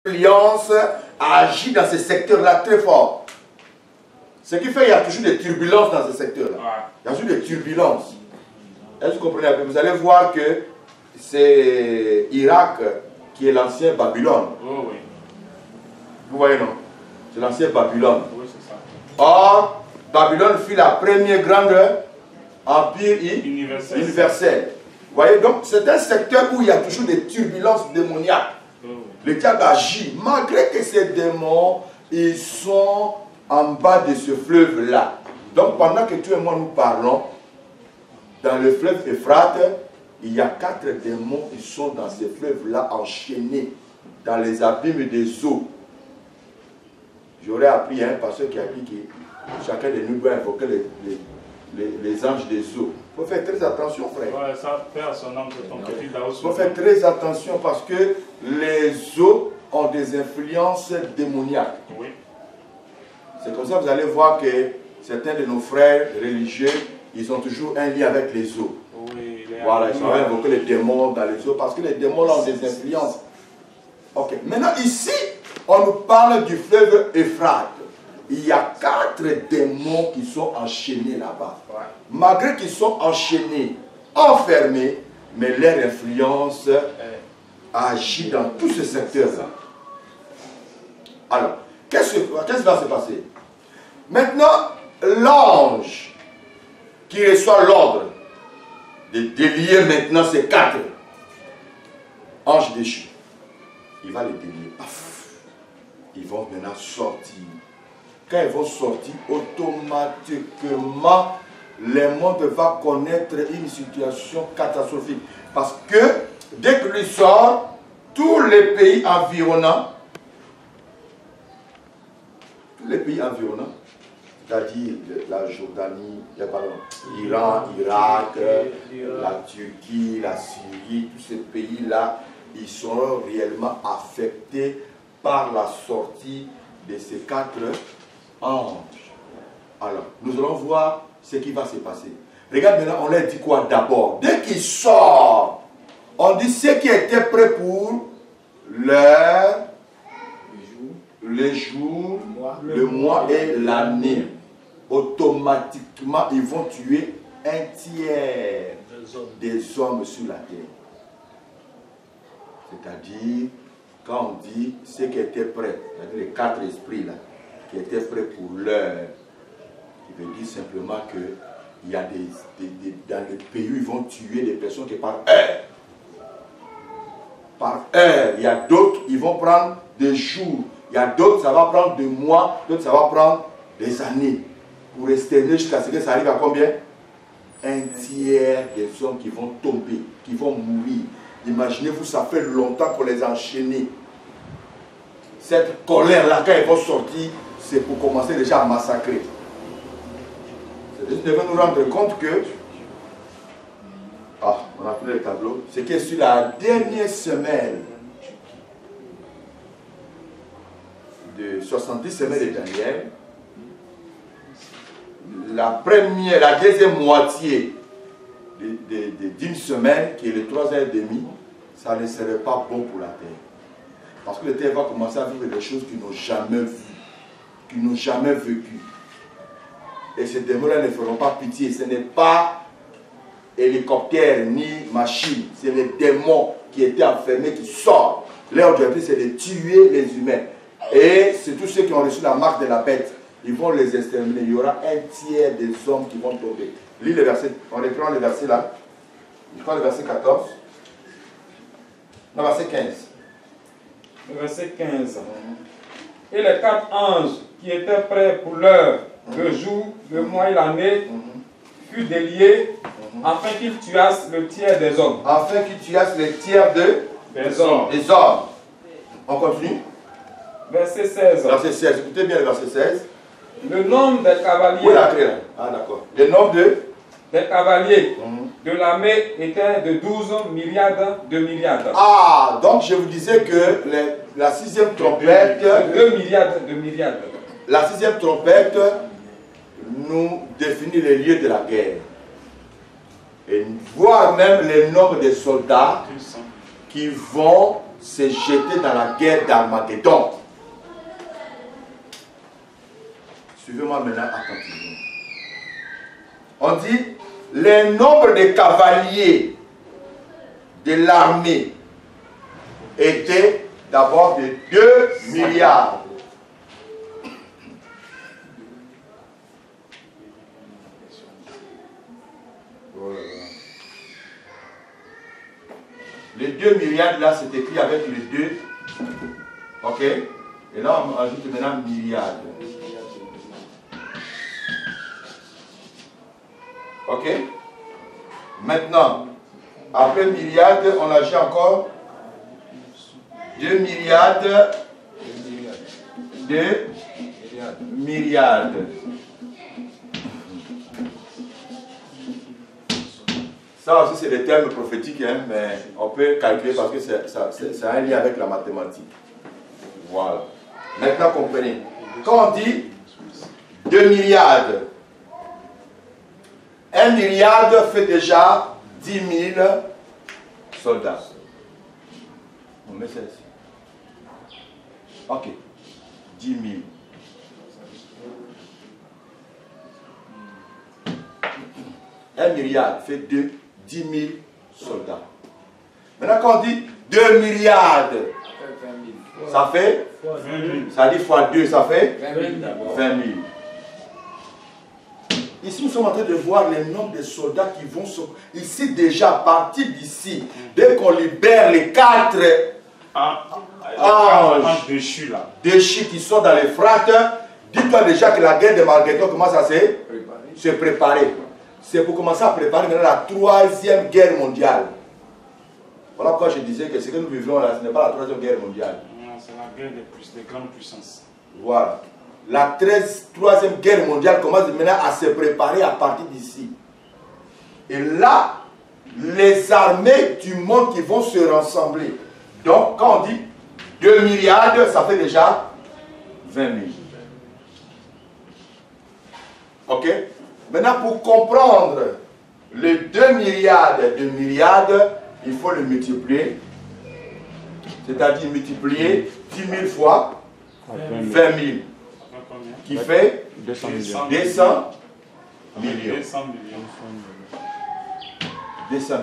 L'influence agit dans ces secteurs-là très fort. Ce qui fait qu'il y a toujours des turbulences dans ces secteurs-là. Il y a toujours des turbulences. Est-ce que vous comprenez un peu? Vous allez voir que c'est Irak qui est l'ancien Babylone. Oh, oui. Vous voyez, non? C'est l'ancien Babylone. Oui, c'est ça. Or, Babylone fut la première grande empire universel. Vous voyez, donc c'est un secteur où il y a toujours des turbulences démoniaques. Oh, oui. Le diable agit, malgré que ces démons, ils sont en bas de ce fleuve-là. Donc pendant que toi et moi nous parlons, dans le fleuve Euphrate, il y a 4 démons qui sont dans ce fleuve-là enchaînés dans les abîmes des eaux. J'aurais appris un pasteur qui a dit que chacun de nous doit invoquer les anges des eaux. Il faut faire très attention, frère. Ouais, ça fait à son âme, c'est ton petit là-haut. Il faut faire très attention parce que les eaux ont des influences démoniaques. Oui. C'est comme ça que vous allez voir que certains de nos frères religieux, ils ont toujours un lien avec les eaux. Oui, voilà, ils ont invoqué les démons dans les eaux parce que les démons ont des influences. Ok, maintenant ici, on nous parle du fleuve Euphrate. Il y a 4 démons qui sont enchaînés là-bas. Ouais. Malgré qu'ils sont enchaînés, enfermés, mais leur influence agit dans tout ce secteur-là. Alors, qu'est-ce qui va se passer? Maintenant, l'ange qui reçoit l'ordre de délier maintenant ces 4 anges déchus, il va les délier. Paf. Ils vont maintenant sortir. Quand ils vont sortir, automatiquement, le monde va connaître une situation catastrophique. Parce que dès que lui sort, tous les pays environnants, c'est-à-dire la Jordanie, l'Iran, l'Irak, la Turquie, la Syrie, tous ces pays-là, ils seront réellement affectés par la sortie de ces 4 anges. Alors, nous allons voir ce qui va se passer. Regarde maintenant, on leur dit quoi d'abord? Dès qu'ils sortent, on dit ce qui était prêt pour les jours, le mois et l'année. Automatiquement, ils vont tuer un tiers des hommes sur la terre. C'est-à-dire, quand on dit ce qui était prêt, c'est-à-dire les 4 esprits là, qui étaient prêts pour l'heure, il veut dire simplement que il y a dans le pays où ils vont tuer des personnes qui par heure. Par heure. Il y a d'autres, ils vont prendre des jours. Il y a d'autres, ça va prendre des mois, d'autres, ça va prendre des années. Pour exterminer jusqu'à ce que ça arrive à combien? Un tiers des hommes qui vont tomber, qui vont mourir. Imaginez-vous, ça fait longtemps qu'on les a enchaînés. Cette colère-là, quand ils vont sortir, c'est pour commencer déjà à massacrer. Nous devons nous rendre compte que, on a pris le tableau, c'est que sur la dernière semaine de 70 semaines de Daniel, la deuxième moitié d'une semaine, qui est le 3 ans et demi, ça ne serait pas bon pour la terre. Parce que la terre va commencer à vivre des choses qu'ils n'ont jamais vues, qu'ils n'ont jamais vécues. Et ces démons-là ne feront pas pitié. Ce n'est pas hélicoptère ni machine. C'est les démons qui étaient enfermés qui sortent. Leur objectif, c'est de tuer les humains. Et c'est tous ceux qui ont reçu la marque de la bête. Ils vont les exterminer. Il y aura un tiers des hommes qui vont tomber. Lis le verset. On reprend le verset là. Je crois le verset 14. Non, verset 15. Le verset 15. Et les 4 anges qui étaient prêts pour l'heure, le jour, le mois et l'année, furent déliés afin qu'ils tuassent le tiers des hommes. Afin qu'ils tuassent le tiers des hommes. On continue. Verset 16. Verset 16. Écoutez bien le verset 16. Le nombre des cavaliers. Où est la clé là? Ah d'accord. Le nombre des cavaliers de l'armée était de 12 milliards de milliards. Ah, donc je vous disais que la 6e trompette... 2 milliards de milliards. La 6e trompette nous définit les lieux de la guerre. Et voir même le nombre de soldats qui vont se jeter dans la guerre d'Armageddon. Suivez-moi maintenant attentivement. On dit, le nombre de cavaliers de l'armée était d'abord de 2 milliards. Les 2 milliards là, c'est écrit avec les 2. Ok? Et là, on ajoute maintenant milliards. Ok? Maintenant, après milliards, on ajoute encore 2 milliards. 2 milliards. Ça aussi, c'est des termes prophétiques, hein, mais on peut calculer parce que c'est un lien avec la mathématique. Voilà. Maintenant, comprenez. Quand on dit 2 milliards, 1 milliard fait déjà 10 000 soldats. On met ça ici. Ok. 10 000. Un milliard fait 10 000 soldats. Maintenant, quand on dit 2 milliards, ça fait 20 000. Ça dit fois 2, ça fait 20 000. Ici, nous sommes en train de voir les nombres de soldats qui vont se... Ici, déjà, à partir d'ici, dès qu'on libère les 4 anges déchus qui sont dans les frates, dis-toi déjà que la guerre de Armageddon commence à se préparer. C'est pour commencer à préparer maintenant la 3e guerre mondiale. Voilà pourquoi je disais que ce que nous vivons là, ce n'est pas la 3e guerre mondiale. C'est la guerre des grandes puissances. Voilà. La 3e guerre mondiale commence maintenant à se préparer à partir d'ici. Et là, les armées du monde qui vont se rassembler. Donc, quand on dit 2 milliards, ça fait déjà 20 000. Ok? Maintenant, pour comprendre les 2 milliards de milliards, il faut le multiplier. C'est-à-dire multiplier 10 000 fois 20 000. Qui fait 200 millions. 200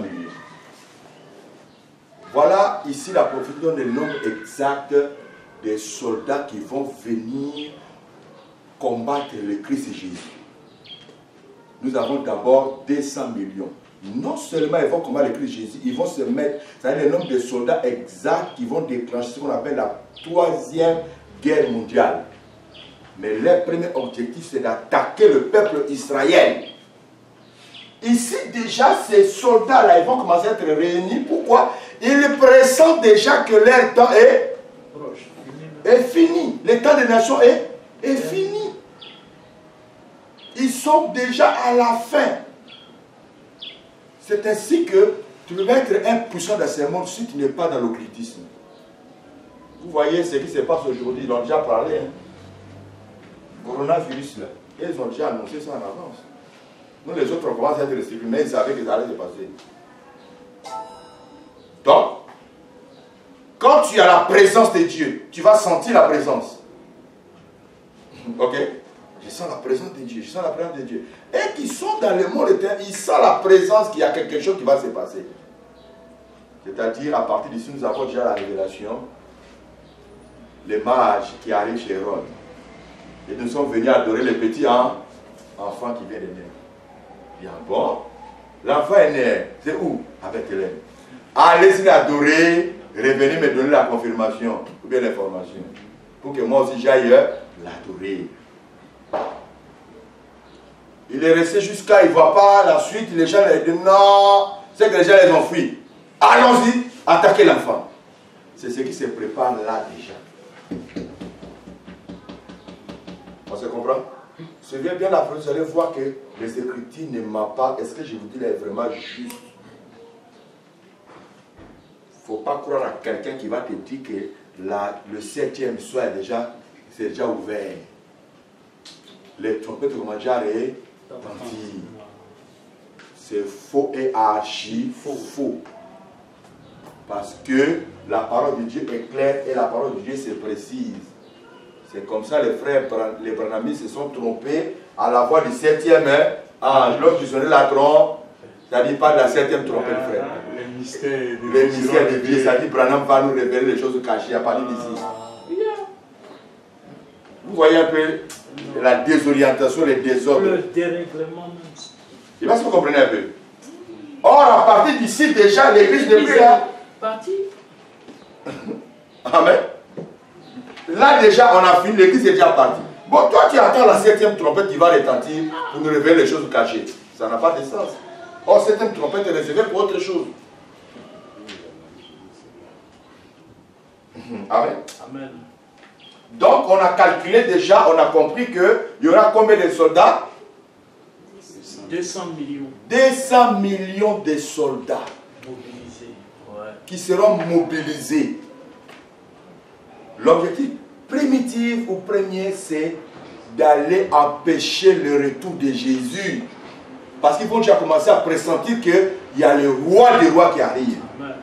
millions. Voilà ici la prophétie donne le nombre exact des soldats qui vont venir combattre le Christ Jésus. Nous avons d'abord 200 millions. Non seulement ils vont combattre le Christ Jésus, ils vont se mettre, c'est-à-dire le nombre de soldats exacts qui vont déclencher ce qu'on appelle la 3e guerre mondiale. Mais leur premier objectif, c'est d'attaquer le peuple israélien. Ici, déjà, ces soldats-là, ils vont commencer à être réunis. Pourquoi? Ils pressentent déjà que leur temps est fini. Le temps des nations est fini. Ils sont déjà à la fin. C'est ainsi que tu peux être impuissant dans ce monde si tu n'es pas dans l'occultisme. Vous voyez ce qui se passe aujourd'hui, ils ont déjà parlé. Hein? Coronavirus, là, ils ont déjà annoncé ça en avance. Nous, les autres, on commence à être restrictés, mais ils savaient que ça allait se passer. Donc, quand tu as la présence de Dieu, tu vas sentir la présence. Ok? Je sens la présence de Dieu, je sens la présence de Dieu. Et qui sont dans le monde éternel, ils sentent la présence qu'il y a quelque chose qui va se passer. C'est-à-dire, à partir d'ici, nous avons déjà la révélation. Les mages qui arrivent chez Hérode. Et nous sommes venus adorer le petit enfant qui vient de naître. Bien bon, l'enfant est né. C'est où? À Bethléem. Allez-y l'adorer, revenez me donner la confirmation, ou bien l'information. Pour que moi aussi j'aille l'adorer. Il est resté jusqu'à, il ne voit pas la suite, les gens lui disent non, c'est que les gens les ont fui. Allons-y, attaquez l'enfant. C'est ce qui se prépare là déjà. On se comprend? Suivez bien la phrase, vous allez voir que les Écritures ne mentent pas. Est-ce que je vous dis là est vraiment juste? Il ne faut pas croire à quelqu'un qui va te dire que le 7e soir c'est déjà ouvert. Les trompettes commencent déjà à retentir. C'est faux et archi faux. Parce que la parole de Dieu est claire et la parole de Dieu c'est précise. C'est comme ça les frères, les branhamistes se sont trompés à la voix du 7e ange. Lorsqu'ils sonnaient la trompe, c'est-à-dire pas de la 7e trompette, frère. Les mystères de Dieu, c'est-à-dire Branham va nous révéler les choses cachées à partir d'ici. Vous voyez un peu la désorientation, les désordres. Le dérèglement même. Je ne sais pas si vous comprenez un peu. Or, à partir d'ici, déjà, l'église n'est plus là. Parti. Amen. Là, déjà, on a fini, l'église est déjà partie. Bon, toi, tu attends la 7e trompette qui va retentir pour nous révéler les choses cachées. Ça n'a pas de sens. Or, cette 7e trompette est réservée pour autre chose. Amen. Amen. Donc, on a calculé déjà, on a compris qu'il y aura combien de soldats? 200 millions. 200 millions de soldats Mobilisés. Ouais. qui seront mobilisés. L'objectif primitif ou premier, c'est d'aller empêcher le retour de Jésus. Parce qu'ils vont déjà commencer à pressentir qu'il y a le roi des rois qui arrive. Amen.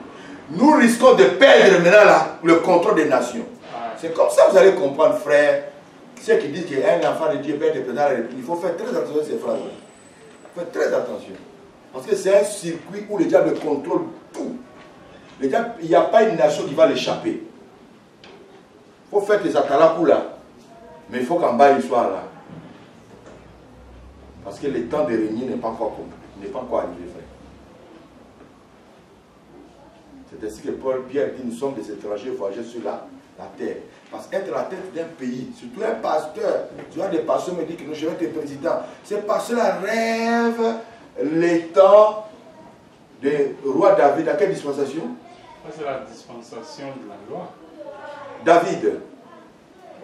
Nous risquons de perdre maintenant le contrôle des nations. C'est comme ça que vous allez comprendre, frère. Ceux qui disent qu'un enfant de Dieu peut être président de la République, il faut faire très attention à ces phrases. Il faut faire très attention. Parce que c'est un circuit où le diable contrôle tout. Le diable, il n'y a pas une nation qui va l'échapper. Il faut faire des atalapous là. Mais il faut qu'en bas, il soit là. Parce que le temps de régner n'est pas encore arrivé, frère. C'est ainsi que Pierre dit, nous sommes des étrangers voyageurs sur la terre. Parce qu'être la tête d'un pays, surtout un pasteur, tu vois, des pasteurs me disent que je vais être président. Ces pasteurs-là rêvent les temps du roi David. À quelle dispensation? C'est la dispensation de la loi. David.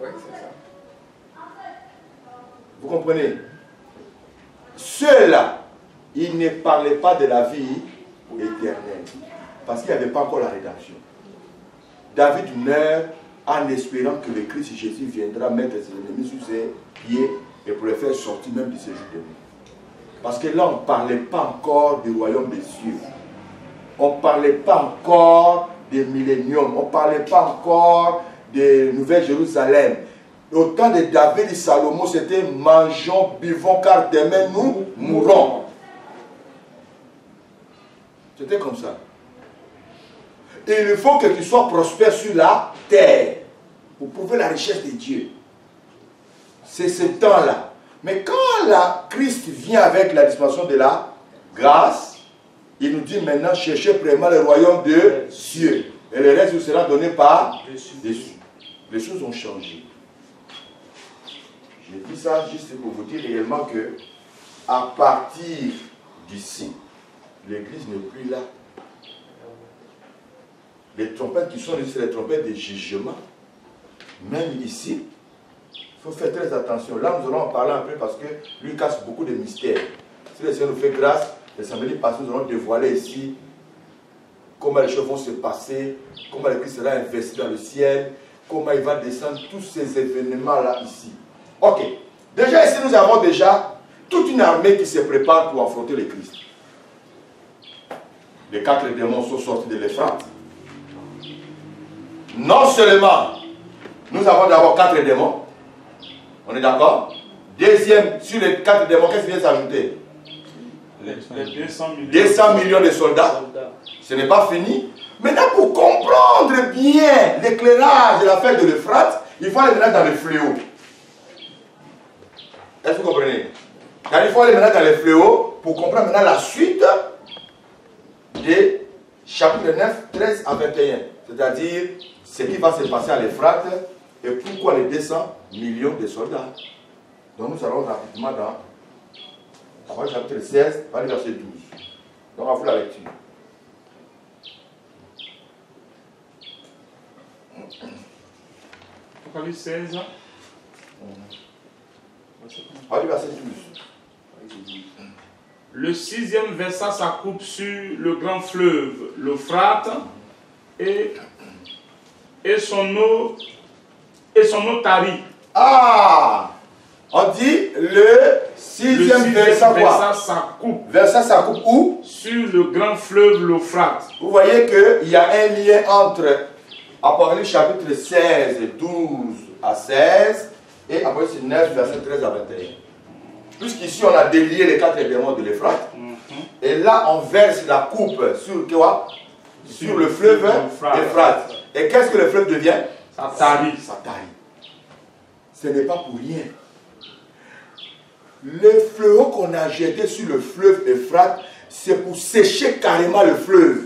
Oui, c'est ça. Vous comprenez? Ceux-là, ils ne parlaient pas de la vie éternelle. Parce qu'il n'y avait pas encore la rédemption. David meurt en espérant que le Christ Jésus viendra mettre ses ennemis sous ses pieds et pour les faire sortir même de ce jour de nuit. Parce que là, on ne parlait pas encore du royaume des cieux. On ne parlait pas encore des milléniums. On ne parlait pas encore de Nouvelle Jérusalem. Au temps de David et Salomon, c'était mangeons, buvons, car demain nous mourrons. C'était comme ça. Et il faut que tu sois prospère sur la terre pour prouver la richesse de Dieu. C'est ce temps-là. Mais quand Christ vient avec la dispensation de la grâce, il nous dit maintenant, cherchez premièrement le royaume de Dieu. Et le reste vous sera donné par dessus. Les choses ont changé. Je dis ça juste pour vous dire réellement que à partir d'ici, l'église n'est plus là. Les trompettes qui sont ici, c'est les trompettes de jugement. Même ici, il faut faire très attention. Là, nous allons en parler un peu parce que lui casse beaucoup de mystères. Si le Seigneur nous fait grâce, les samedis passés, nous allons dévoiler ici comment les choses vont se passer, comment le Christ sera investi dans le ciel, comment il va descendre, tous ces événements-là ici. Ok. Déjà ici, nous avons déjà toute une armée qui se prépare pour affronter le Christ. Les 4 démons sont sortis de l'Euphrate. Non seulement, nous avons d'abord 4 démons. On est d'accord? Deuxième, sur les 4 démons, qu'est-ce qui vient s'ajouter? Les 200 millions de soldats. Ce n'est pas fini. Maintenant, pour comprendre bien l'éclairage de la fête de l'Euphrate, il faut aller maintenant dans le fléau. Est-ce que vous comprenez? Il faut aller maintenant dans le fléau pour comprendre maintenant la suite des chapitres 9, 13 à 21. C'est-à-dire ce qui va se passer à l'Euphrate et pourquoi les 200 millions de soldats. Donc nous allons rapidement dans le chapitre 16, verset 12. Donc à vous la lecture. Apocalypse 16. Verset 12. Le 6e versa sa coupe sur le grand fleuve, l'Euphrate, et son eau tarit. Ah! On dit le 6e versa quoi? Versa sa coupe où? Sur le grand fleuve l'Euphrate. Vous voyez qu'il y a un lien entre Apocalypse chapitre 16, 12 à 16 et Apocalypse 9, verset 13 à 21. Puisqu'ici on a délié les 4 éléments de l'Euphrate. Et là on verse la coupe sur quoi? Sur le fleuve Euphrate. Et qu'est-ce que le fleuve devient? Ça tarit. Ça tarit. Ce n'est pas pour rien. Le fléau qu'on a jeté sur le fleuve Euphrate, c'est pour sécher carrément le fleuve.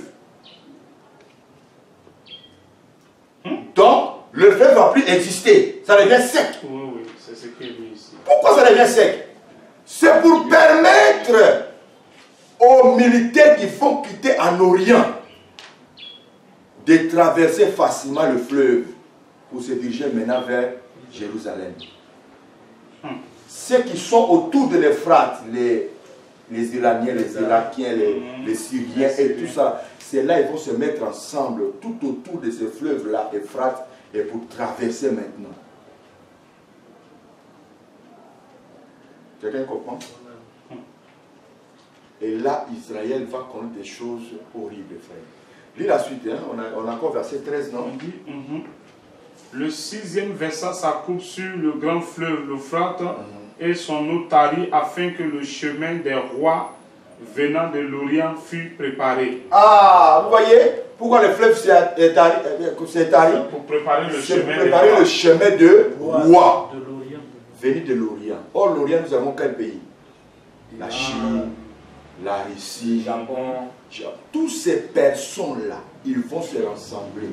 Donc, le fleuve ne va plus exister. Ça devient sec. Oui, oui, c'est ce qui est dit ici. Pourquoi ça devient sec? C'est pour permettre aux militaires qui font quitter en Orient de traverser facilement le fleuve pour se diriger maintenant vers Jérusalem. Ceux qui sont autour de l'Euphrate, les Iraniens, les Irakiens, les Syriens et tout ça, c'est là qu'ils vont se mettre ensemble tout autour de ce fleuve-là, Euphrate, et pour traverser maintenant. Quelqu'un comprend? Et là, Israël va connaître des choses horribles, frère. Lis la suite, hein? On a encore verset 13, non? On dit, le 6e versa sa coupe sur le grand fleuve l'Euphrate et son eau tarit afin que le chemin des rois venant de l'Orient fût préparé. Ah, vous voyez pourquoi le fleuve s'est tari? Pour préparer le chemin pour préparer le chemin de roi De l'Orient. venu de l'Orient. Or, l'Orient, nous avons quel pays? La Chine, la Russie, Japon. toutes ces personnes-là, ils vont se rassembler.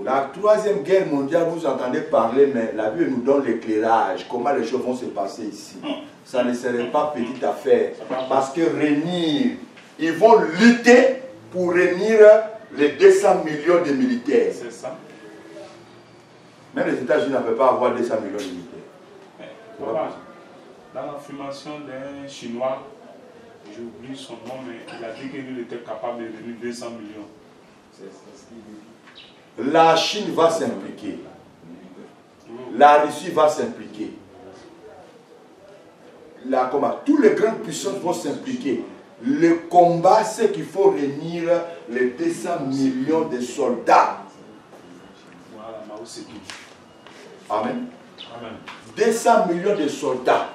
La troisième guerre mondiale, vous entendez parler, mais la Bible nous donne l'éclairage, comment les choses vont se passer ici. Ça ne serait pas petite affaire, parce que réunir, ils vont lutter pour réunir les 200 millions de militaires. C'est ça. Même les États-Unis ne peuvent pas avoir 200 millions de militaires. Voilà. Dans l'affirmation d'un Chinois, j'oublie son nom, mais il a dit qu'il était capable de réunir 200 millions. C'est ce qu'il dit. La Chine va s'impliquer. La Russie va s'impliquer. Tous les grandes puissances vont s'impliquer. Le combat, c'est qu'il faut réunir les 200 millions de soldats. Voilà, Mao Zedong. Amen. Amen. 200 millions de soldats.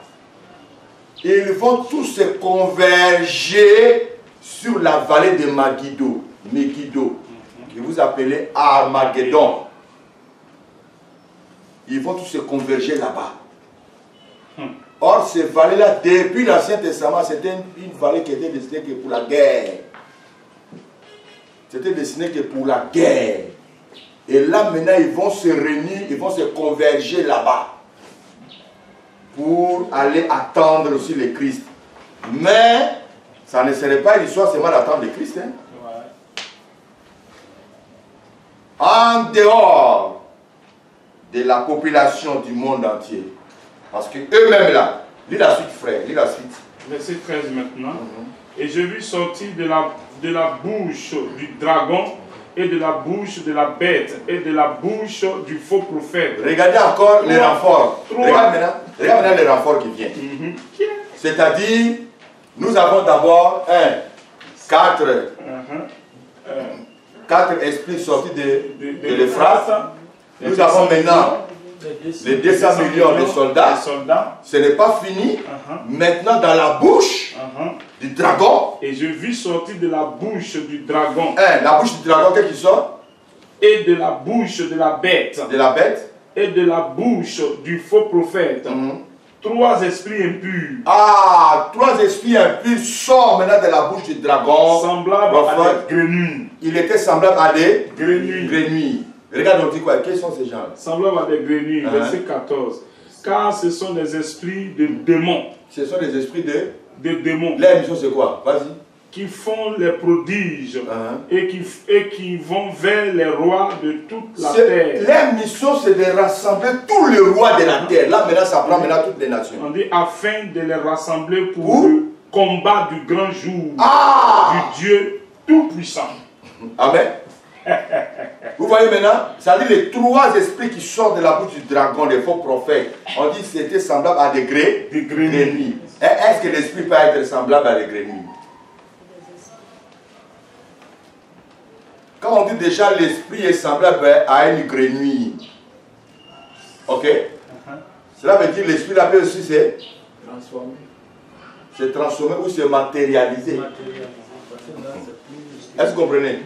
Ils vont tous se converger sur la vallée de Megiddo, que vous appelez Armageddon. Ils vont tous se converger là-bas. Or, ces vallées-là, depuis l'Ancien Testament, c'était une vallée qui était destinée que pour la guerre. C'était destiné que pour la guerre. Et là, maintenant, ils vont se réunir, ils vont se converger là-bas pour aller attendre aussi le Christ. Mais, ça ne serait pas l'histoire seulement d'attendre le Christ. Hein? En dehors de la population du monde entier. Parce que eux-mêmes là, lis la suite frère, lis la suite. Verset 13 maintenant. Et je vis sortir de la bouche du dragon et de la bouche de la bête et de la bouche du faux prophète. Regardez encore les renforts. Regarde maintenant les renforts qui viennent. C'est-à-dire, nous avons d'abord quatre esprits sortis de l'Euphrate. Nous avons maintenant les 200 millions de soldats. Ce n'est pas fini. Maintenant, dans la bouche du dragon. Et je vis sortir de la bouche du dragon. La bouche du dragon, qu'est-ce qui sort? Et de la bouche de la bête. De la bête. Et de la bouche du faux prophète. 3 esprits impurs. Ah, 3 esprits impurs sortent maintenant de la bouche du dragon. Semblable à des grenouilles. Il était semblable à des grenouilles. Regarde, on dit quoi? Quels sont ces gens? Semblable à des grenouilles. Verset 14. Car ce sont des esprits de démons. Ce sont des esprits de démons. Leur mission c'est quoi? Vas-y. Qui font les prodiges et qui vont vers les rois de toute la terre. Leur mission c'est de rassembler tous les rois de la terre. Là maintenant ça prend maintenant toutes les nations. On dit afin de les rassembler pour le combat du grand jour du Dieu Tout-Puissant. Amen. Vous voyez maintenant, ça dit les 3 esprits qui sortent de la bouche du dragon, des faux prophètes. On dit que c'était semblable à des grenouilles. Est-ce que l'esprit peut être semblable à des grenouilles? Quand on dit déjà l'esprit est semblable à une grenouille. Ok? Cela veut dire l'esprit là aussi c'est Transformé. se transformer ou se matérialiser. Est-ce que vous comprenez?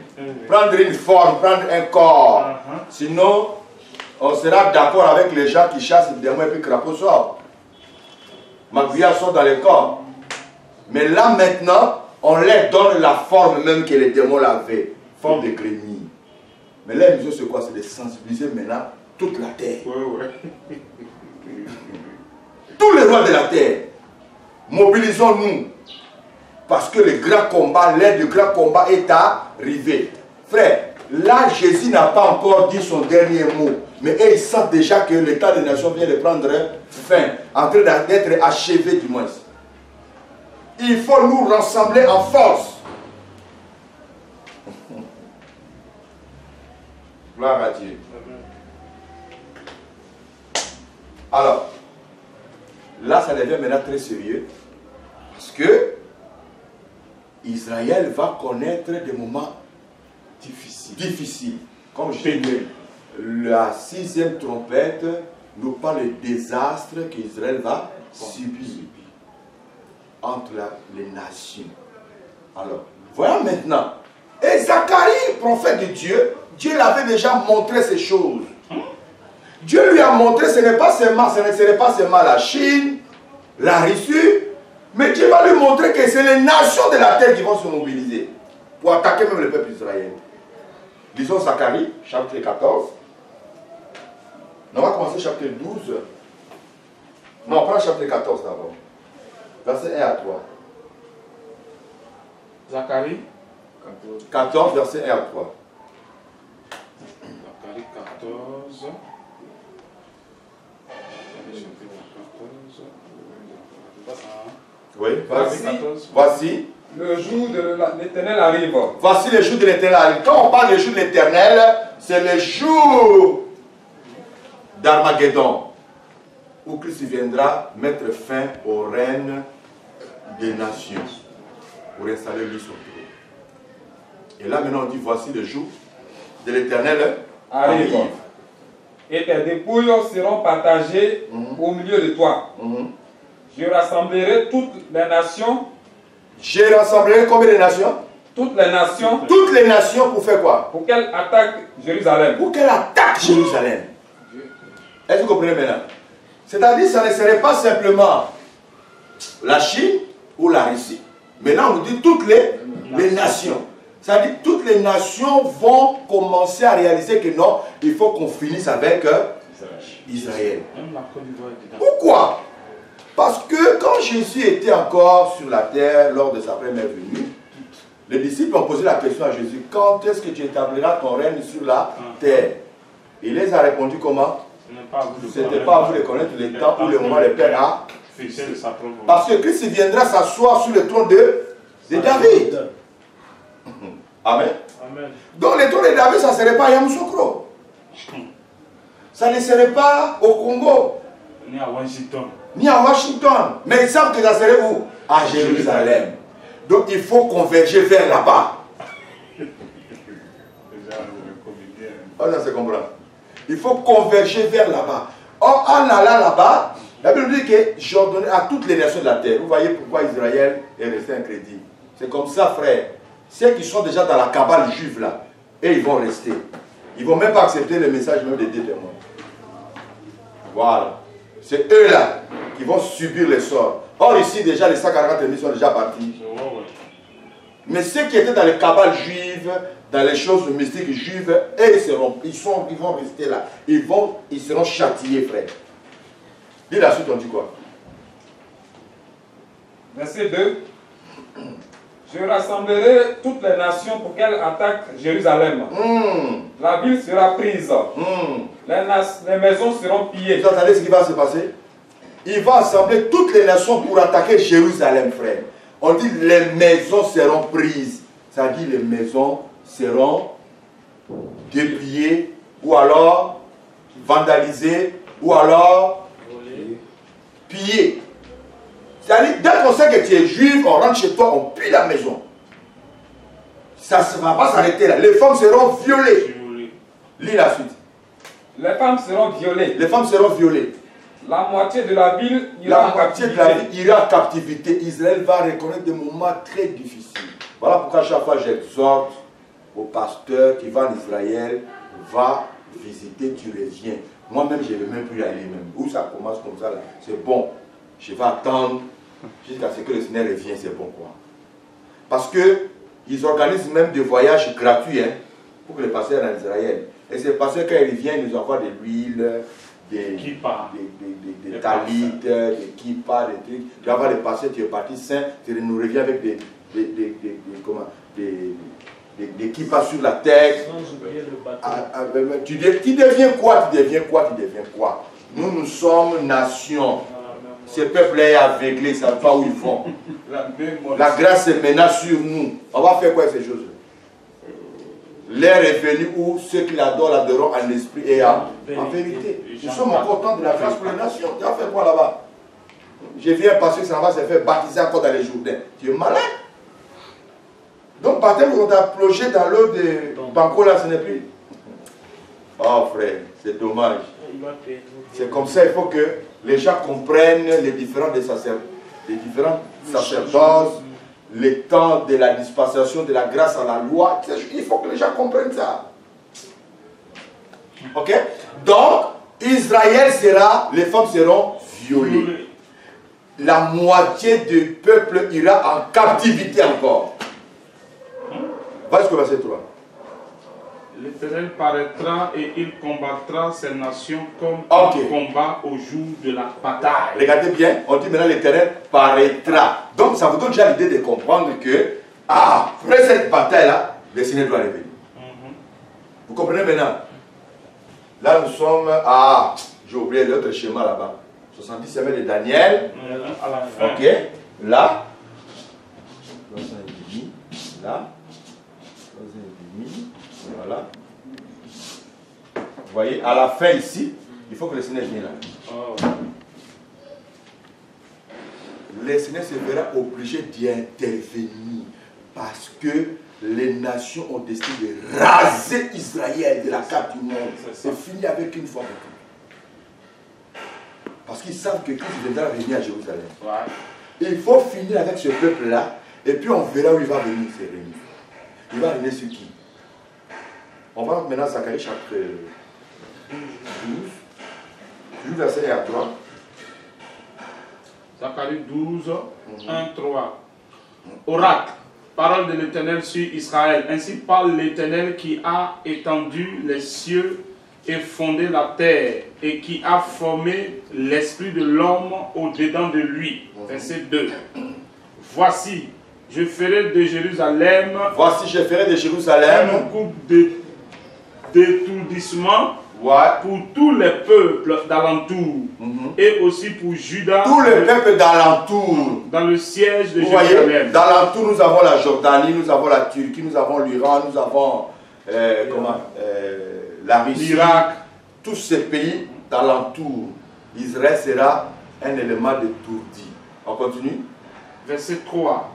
Prendre une forme, prendre un corps. Sinon, on sera d'accord avec les gens qui chassent des démons et puis crapaud sort. Magouillards sont dans les corps. Mais là maintenant, on leur donne la forme même que les démons l'avaient. Forme de grenouille. Mais là, mission c'est quoi? C'est de sensibiliser maintenant toute la terre. Tous les rois de la terre. Mobilisons-nous. Parce que le grand combat, l'heure du grand combat est arrivé. Frère, là, Jésus n'a pas encore dit son dernier mot. Mais eux, ils sentent déjà que l'état des nations vient de prendre fin. En train d'être achevé du moins. Il faut nous rassembler en force. Gloire à Dieu. Alors, là, ça devient maintenant très sérieux. Parce que Israël va connaître des moments difficiles. Comme je dis, la 6e trompette nous parle des désastres qu'Israël va subir entre les nations. Alors, voilà maintenant. Et Zacharie, prophète de Dieu, Dieu l'avait déjà montré ces choses. Dieu lui a montré ce n'est pas seulement, ce ne serait pas seulement la Chine, la Russie, mais Dieu va lui montrer que c'est les nations de la terre qui vont se mobiliser pour attaquer même le peuple d'Israël. Lisons Zacharie, chapitre 14. On va commencer chapitre 12. Non, on prend chapitre 14 d'abord. Verset 1 à 3. Zacharie 14, verset 1 à 3. Zacharie 14. Oui, voici. Le jour de l'Éternel arrive. Voici le jour de l'Éternel. Quand on parle du jour de l'Éternel, c'est le jour d'Armageddon, où Christ viendra mettre fin au règne des nations, pour installer lui son trône. Et là maintenant on dit, voici le jour de l'Éternel arrive. Et tes dépouilles seront partagées au milieu de toi. Je rassemblerai toutes les nations. J'ai rassemblé combien de nations? Toutes les nations. Toutes les nations pour faire quoi? Pour qu'elles attaquent Jérusalem. Pour qu'elles attaquent Jérusalem. Est-ce que vous comprenez maintenant? C'est-à-dire que ça ne serait pas simplement la Chine ou la Russie. Maintenant, on nous dit toutes les nations. C'est-à-dire que toutes les nations vont commencer à réaliser que non, il faut qu'on finisse avec Israël. Pourquoi? Parce que quand Jésus était encore sur la terre lors de sa première venue, les disciples ont posé la question à Jésus, quand est-ce que tu établiras ton règne sur la terre? Il les a répondu comment? Ce n'était pas à vous de connaître le temps où le moment le Père a fixé. Parce que Christ viendra s'asseoir sur le trône de David. Amen. Donc le trône de David, ça ne serait pas à Yamoussoukro. Ça ne serait pas au Congo. Ni à Washington. Ni à Washington. Mais ils savent que ça serait où? À Jérusalem. Donc il faut converger vers là-bas. On se comprend. Il faut converger vers là-bas. Or, en allant là-bas, la Bible dit que j'ordonne à toutes les nations de la terre. Vous voyez pourquoi Israël est resté incrédule. C'est comme ça, frère. Ceux qui sont déjà dans la cabale juive là, et ils vont rester. Ils ne vont même pas accepter le message même des deux témoins. Voilà. C'est eux là qui vont subir les sorts. Or ici déjà les 140 000 sont déjà partis. Mais ceux qui étaient dans les cabales juives, dans les choses mystiques juives, ils vont rester là. Ils seront châtiés, frère. Dis la suite, on dit quoi? Verset 2. Je rassemblerai toutes les nations pour qu'elles attaquent Jérusalem. La ville sera prise. Les maisons seront pillées. Vous entendez ce qui va se passer? Il va assembler toutes les nations pour attaquer Jérusalem, frère. On dit les maisons seront prises. Ça dit les maisons seront dépillées ou alors vandalisées ou alors pillées. C'est-à-dire, dès qu'on sait que tu es juif, on rentre chez toi, on pille la maison. Ça ne va pas s'arrêter là. Les femmes seront violées. Lis la suite. Les femmes seront violées. Les femmes seront violées. La moitié de la ville ira La en moitié de captivité. la ville ira en captivité. Israël va reconnaître des moments très difficiles. Voilà pourquoi chaque fois j'exhorte au pasteur qui va en Israël, va visiter, tu reviens. Moi-même, je ne vais même plus y aller même. Où ça commence comme ça, là, c'est bon. Je vais attendre jusqu'à ce que le Seigneur revienne, c'est bon quoi. Parce que ils organisent même des voyages gratuits hein, pour que les pasteurs en Israël. Et ces pasteurs, quand ils reviennent, ils nous envoient de l'huile, des talites, des kippas, des trucs. Tu vas voir les pasteurs, tu es parti sain, tu nous reviens avec des kippas sur la tête. Sans oublier le bateau. Tu deviens quoi? Tu deviens quoi? Tu deviens quoi? Nous sommes nation. Ces peuples-là est aveuglés, ils ne savent pas où ils vont. La grâce est maintenant sur nous. On va faire quoi ces choses-là? L'heure est venue où ceux qui l'adorent l'adoreront en esprit et en vérité. Nous sommes encore temps de la grâce pour les nations. Tu vas faire quoi là-bas? Je viens parce que ça va se faire baptiser encore dans les Jourdains. Tu es malade? Donc, baptême, quand on t'a plongé dans l'eau de Banco, là, ce n'est plus. Oh frère, c'est dommage. C'est comme ça, il faut que les gens comprennent les différents sacerdoces, les temps de la dispensation de la grâce à la loi. Il faut que les gens comprennent ça. Ok? Donc, Israël sera, les femmes seront violées. La moitié du peuple ira en captivité encore. Vas-y jusqu'au verset 3. L'Éternel paraîtra et il combattra ces nations comme il combat au jour de la bataille. Regardez bien, on dit maintenant l'Éternel paraîtra. Donc ça vous donne déjà l'idée de comprendre que après cette bataille-là, le Seigneur doit revenir. Vous comprenez maintenant? Là nous sommes à, j'ai oublié l'autre schéma là-bas, 70 semaines de Daniel. À la fin. Ok, là, là, voilà. Vous voyez, à la fin ici, il faut que le Seigneur vienne là. Oh. Le Seigneur se verra obligé d'y intervenir parce que les nations ont décidé de raser Israël de la carte du monde. C'est fini avec une fois pour toutes. Parce qu'ils savent que Christ viendra venir à Jérusalem. Ouais. Il faut finir avec ce peuple-là et puis on verra où il va venir. Il va venir sur qui? On va maintenant Zacharie chapitre 12. Verset 1 à 3. Zacharie 12, 1, 3. Oracle, parole de l'Éternel sur Israël. Ainsi parle l'Éternel qui a étendu les cieux et fondé la terre et qui a formé l'esprit de l'homme au-dedans de lui. Verset 2. Voici, je ferai de Jérusalem. Voici, je ferai de Jérusalem un coup d'étourdissement ouais. pour tous les peuples d'alentour et aussi pour Juda. Tous les peuples d'alentour. Dans le siège de Vous Jérusalem. voyez, d'alentour, nous avons la Jordanie, nous avons la Turquie, nous avons l'Iran, nous avons la Russie, l'Irak. Tous ces pays d'alentour. Israël sera un élément de tourdi. On continue. Verset 3.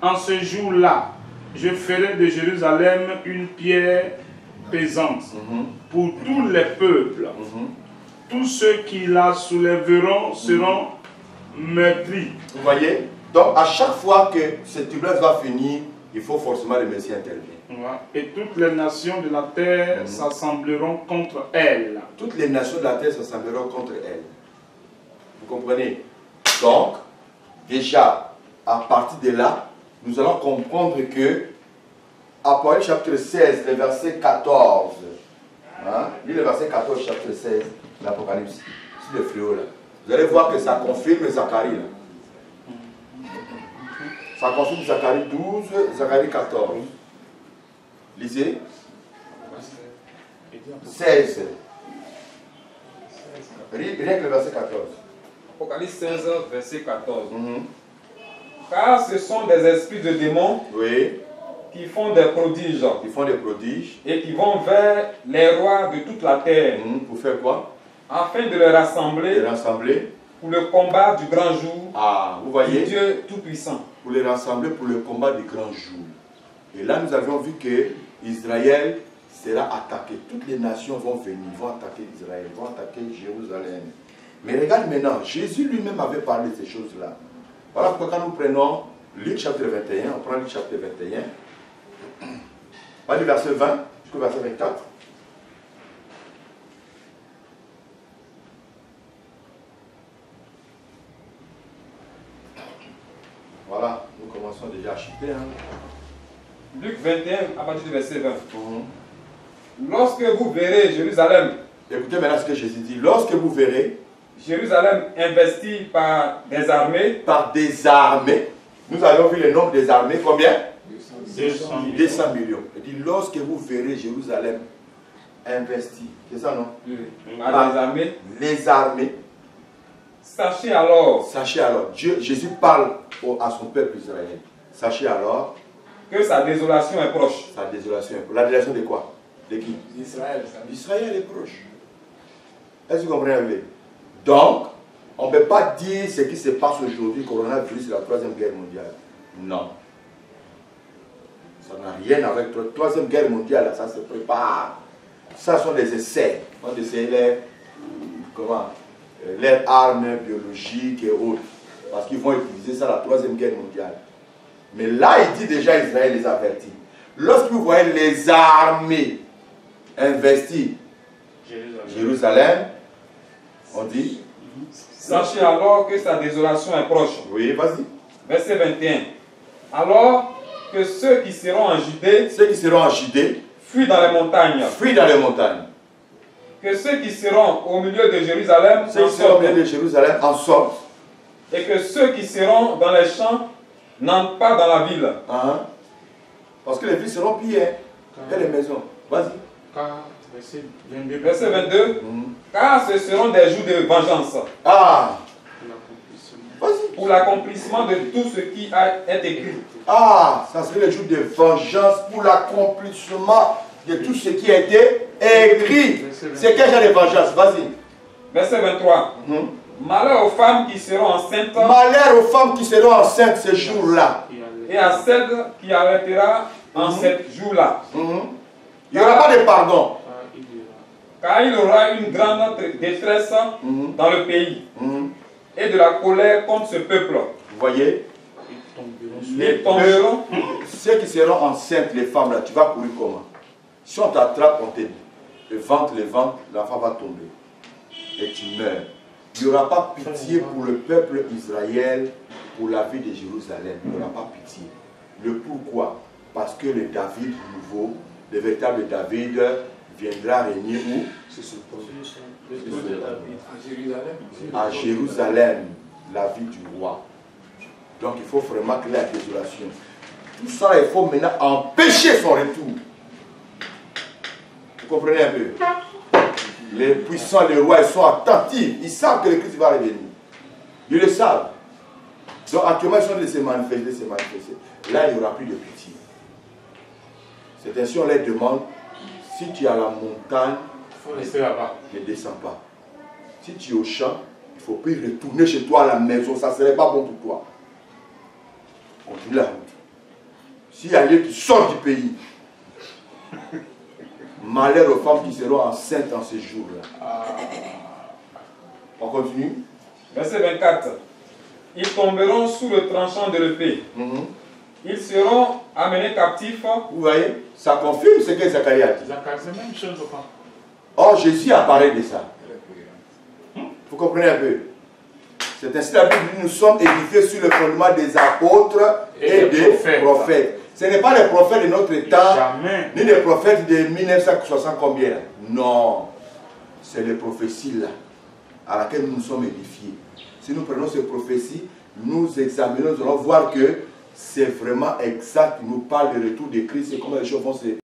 En ce jour-là, je ferai de Jérusalem une pierre pesante pour tous les peuples. Tous ceux qui la soulèveront seront meurtris. Vous voyez? Donc, à chaque fois que cette turbulence va finir, il faut forcément le Messie intervenir. Et toutes les nations de la terre s'assembleront contre elle. Toutes les nations de la terre s'assembleront contre elle. Vous comprenez? Donc, déjà, à partir de là, nous allons comprendre que Apocalypse chapitre 16, le verset 14. Lis le verset 14, chapitre 16, l'Apocalypse. C'est le fléau là. Vous allez voir que ça confirme Zacharie là. Ça confirme Zacharie 12, Zacharie 14. Lisez. 16. Rien que le verset 14. Apocalypse 16, verset 14. Car ce sont des esprits de démons qui font des prodiges. Qui font des prodiges. Et qui vont vers les rois de toute la terre. Pour faire quoi? Afin de les rassembler. Pour le combat du grand jour. Vous voyez? Du Dieu Tout-Puissant. Pour les rassembler pour le combat du grand jour. Et là, nous avions vu que Israël sera attaqué. Toutes les nations vont venir, vont attaquer Israël, vont attaquer Jérusalem. Mais regarde maintenant, Jésus lui-même avait parlé de ces choses-là. Voilà pourquoi quand nous prenons Luc chapitre 21, on prend Luc chapitre 21, on va du verset 20 jusqu'au verset 24. Voilà, nous commençons déjà à chuter. Luc 21, à partir du verset 20. Lorsque vous verrez Jérusalem, écoutez maintenant ce que Jésus dit. Lorsque vous verrez Jérusalem investi par des armées. Par des armées. Nous avons vu le nombre des armées. Combien? 200 millions. Il dit lorsque vous verrez Jérusalem investi. C'est ça, non? Par des armées. Les armées. Sachez alors. Sachez alors. Jésus parle à son peuple israélien. Sachez alors. Que sa désolation est proche. Sa désolation est proche. La désolation de quoi? De qui? D'Israël. D'Israël est proche. Est-ce que vous comprenez? Donc, on ne peut pas dire ce qui se passe aujourd'hui, coronavirus, c'est la troisième guerre mondiale. Non. Ça n'a rien à voir avec la troisième guerre mondiale, ça se prépare. Ça sont des essais. On essaie les armes biologiques et autres. Parce qu'ils vont utiliser ça la troisième guerre mondiale. Mais là, il dit déjà, Israël les avertit. Lorsque vous voyez les armées investies Jérusalem, on dit. Sachez alors que sa désolation est proche. Oui, vas-y. Verset 21. Alors que ceux qui seront en Judée. Ceux qui seront en Judée. Fuient dans les montagnes. Fuient dans les montagnes. Que ceux qui seront au milieu de Jérusalem. Ceux qui seront au milieu de Jérusalem en sortent. Et que ceux qui seront dans les champs n'entrent pas dans la ville. Parce que les villes seront pillées. Et les maisons. Vas-y. Verset 22. Car ce seront des jours de vengeance. Pour l'accomplissement de tout ce qui est écrit. Ça serait le jour de vengeance pour l'accomplissement de tout ce qui a été écrit. C'est quel genre de vengeance? Vas-y. Verset 23. Malheur aux femmes qui seront enceintes. Malheur aux femmes qui seront enceintes ce jour-là. Et à celle qui arrêtera en ce jour-là. Il n'y aura pas de pardon. Car il y aura une grande détresse dans le pays. Et de la colère contre ce peuple. Vous voyez? Ils tomberont. Ceux qui seront enceintes, les femmes là, tu vas courir comment? Si on t'attrape, on te dit, le ventre, l'enfant va tomber. Et tu meurs. Il n'y aura pas pitié pour le peuple Israël, pour la vie de Jérusalem. Il n'y aura pas pitié. Le pourquoi? Parce que le David nouveau, le véritable David, viendra régner où? À Jérusalem, la vie du roi. Donc il faut vraiment que la désolation. Tout ça, il faut maintenant empêcher son retour. Vous comprenez un peu? Les puissants, les rois, ils sont attentifs. Ils savent que le Christ va revenir. Ils le savent. Donc actuellement, ils sont en train de se manifester. Là, il n'y aura plus de pitié. C'est ainsi on leur demande, si tu es à la montagne, ne descends pas. Si tu es au champ, il ne faut plus retourner chez toi à la maison. Ça ne serait pas bon pour toi. Continue la route. S'il y a lieu qui sort du pays, malheur aux femmes qui seront enceintes en ce jour-là. On continue. Verset 24. Ils tomberont sous le tranchant de l'épée. Ils seront amenés captifs. Vous voyez, ça confirme ce que Zacharie a dit. C'est la même chose, ou pas? Or, Jésus a parlé de ça. Vous comprenez un peu? C'est ainsi la Bible dit, nous sommes édifiés sur le fondement des apôtres et des prophètes. Ce n'est pas les prophètes de notre temps, ni les prophètes de 1960 combien. Non, c'est les prophéties là, à laquelle nous nous sommes édifiés. Si nous prenons ces prophéties, nous examinons, nous allons voir que c'est vraiment exact. Il nous parle du retour de Christ et comment les choses vont se